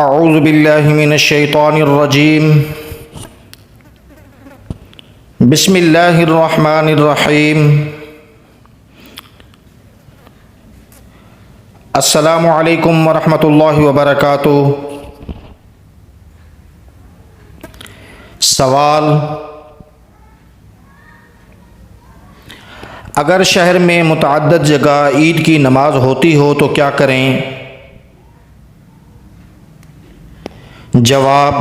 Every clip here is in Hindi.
अऊज़ु बिल्लाहि मिनश शैतानिर रजीम। बिस्मिल्लाहिर रहमानिर रहीम। अस्सलामु अलैकुम वरहमतुल्लाहि वबरकातुहू। सवाल: अगर शहर में मुतअद्दिद जगह ईद की नमाज होती हो तो क्या करें? जवाब: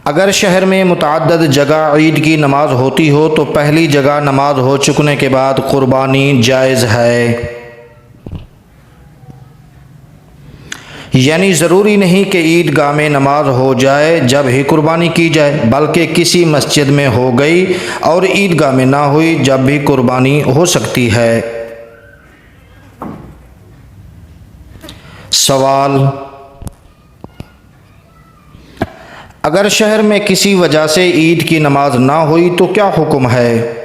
अगर शहर में मुतअद्दिद जगह ईद की नमाज होती हो तो पहली जगह नमाज हो चुकने के बाद कुर्बानी जायज़ है। यानी ज़रूरी नहीं कि ईदगाह में नमाज हो जाए जब ही कुर्बानी की जाए, बल्कि किसी मस्जिद में हो गई और ईदगाह में ना हुई जब भी कुर्बानी हो सकती है। सवाल: अगर शहर में किसी वजह से ईद की नमाज ना हुई तो क्या हुक्म है?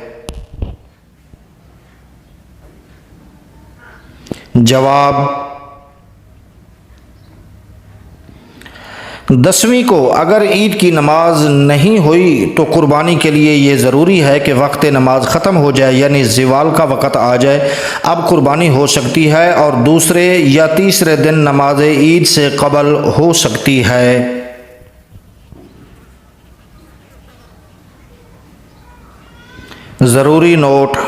जवाब: 10वीं को अगर ईद की नमाज नहीं हुई तो कुर्बानी के लिए ये ज़रूरी है कि वक्त नमाज ख़त्म हो जाए, यानी ज़िवाल का वक़्त आ जाए, अब कुर्बानी हो सकती है और दूसरे या तीसरे दिन नमाज ईद से कबल हो सकती है। ज़रूरी नोट: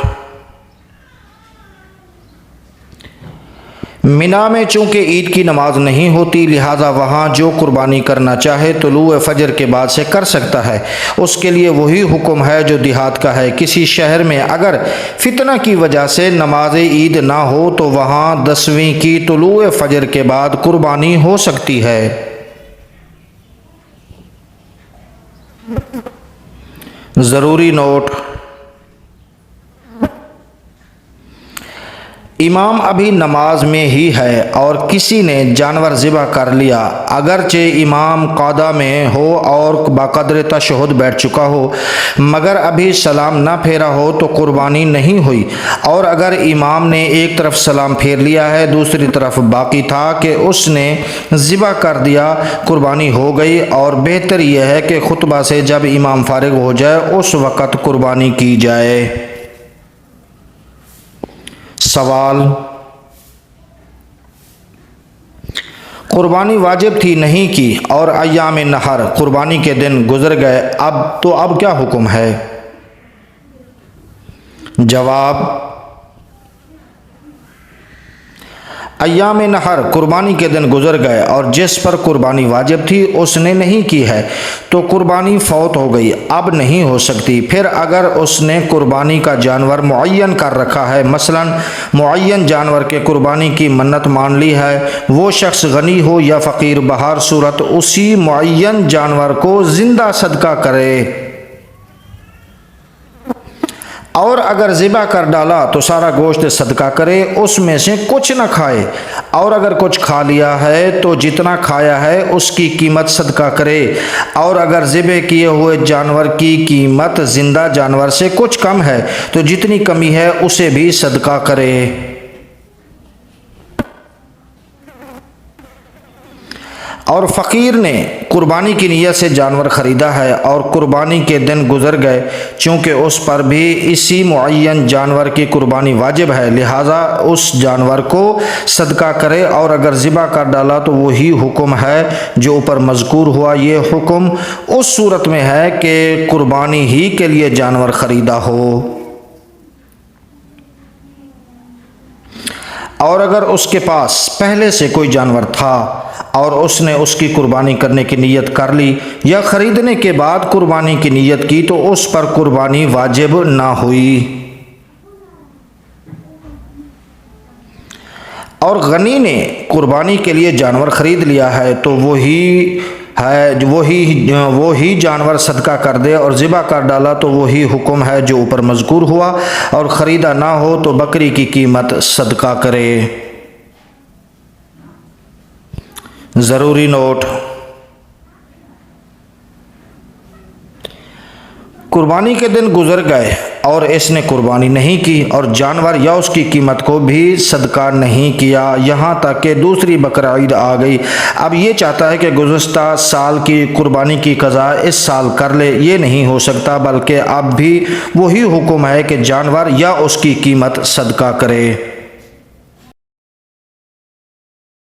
मिना में चूँकि ईद की नमाज नहीं होती, लिहाजा वहाँ जो कुर्बानी करना चाहे तुलूए फजर के बाद से कर सकता है। उसके लिए वही हुक्म है जो देहात का है। किसी शहर में अगर फितना की वजह से नमाज ईद ना हो तो वहाँ 10वीं की तुलूए फजर के बाद कुर्बानी हो सकती है। ज़रूरी नोट: इमाम अभी नमाज में ही है और किसी ने जानवर ज़िबा कर लिया, अगरचे इमाम क़ादा में हो और बाक़द्र तशहुद बैठ चुका हो मगर अभी सलाम ना फेरा हो तो कुर्बानी नहीं हुई। और अगर इमाम ने एक तरफ सलाम फेर लिया है, दूसरी तरफ बाकी था कि उसने ज़िबा कर दिया, कुर्बानी हो गई। और बेहतर यह है कि खुतबा से जब इमाम फारिग हो जाए उस वक़्त कुर्बानी की जाए। सवाल: कुर्बानी वाजिब थी नहीं की और अय्याम नहर कुर्बानी के दिन गुजर गए, अब क्या हुक्म है? जवाब: अय्याम नहर कुर्बानी के दिन गुजर गए और जिस पर कुर्बानी वाजिब थी उसने नहीं की है तो कुर्बानी फौत हो गई, अब नहीं हो सकती। फिर अगर उसने कुर्बानी का जानवर मुअय्यन कर रखा है, मसलन मुअय्यन जानवर के कुर्बानी की मन्नत मान ली है, वो शख्स गनी हो या फ़कीर, बहर सूरत उसी मुअय्यन जानवर को ज़िंदा सदका करे। और अगर ज़िबा कर डाला तो सारा गोश्त सदका करे, उसमें से कुछ न खाए। और अगर कुछ खा लिया है तो जितना खाया है उसकी कीमत सदका करे। और अगर ज़िबे किए हुए जानवर की कीमत ज़िंदा जानवर से कुछ कम है तो जितनी कमी है उसे भी सदका करे। और फ़कीर ने कुर्बानी की नीयत से जानवर ख़रीदा है और कुर्बानी के दिन गुजर गए, चूँकि उस पर भी इसी मुअय्यन जानवर की कुर्बानी वाजिब है, लिहाजा उस जानवर को सदका करे। और अगर ज़िबा कर डाला तो वही हुक्म है जो ऊपर मज़कूर हुआ। ये हुक्म उस सूरत में है कि कुर्बानी ही के लिए जानवर ख़रीदा हो। और अगर उसके पास पहले से कोई जानवर था और उसने उसकी कुर्बानी करने की नीयत कर ली या ख़रीदने के बाद कुर्बानी की नीयत की तो उस पर कुर्बानी वाजिब ना हुई। और गनी ने कुर्बानी के लिए जानवर ख़रीद लिया है तो वही जानवर सदका कर दे। और ज़िबा कर डाला तो वही हुक्म है जो ऊपर मज़कूर हुआ। और ख़रीदा ना हो तो बकरी की कीमत सदका करे। ज़रूरी नोट: कुर्बानी के दिन गुजर गए और इसने कुर्बानी नहीं की और जानवर या उसकी कीमत को भी सदका नहीं किया, यहाँ तक कि दूसरी बकर ईद आ गई। अब ये चाहता है कि गुज़श्ता साल की कुर्बानी की क़ज़ा इस साल कर ले, ये नहीं हो सकता, बल्कि अब भी वही हुक्म है कि जानवर या उसकी कीमत सदका करे।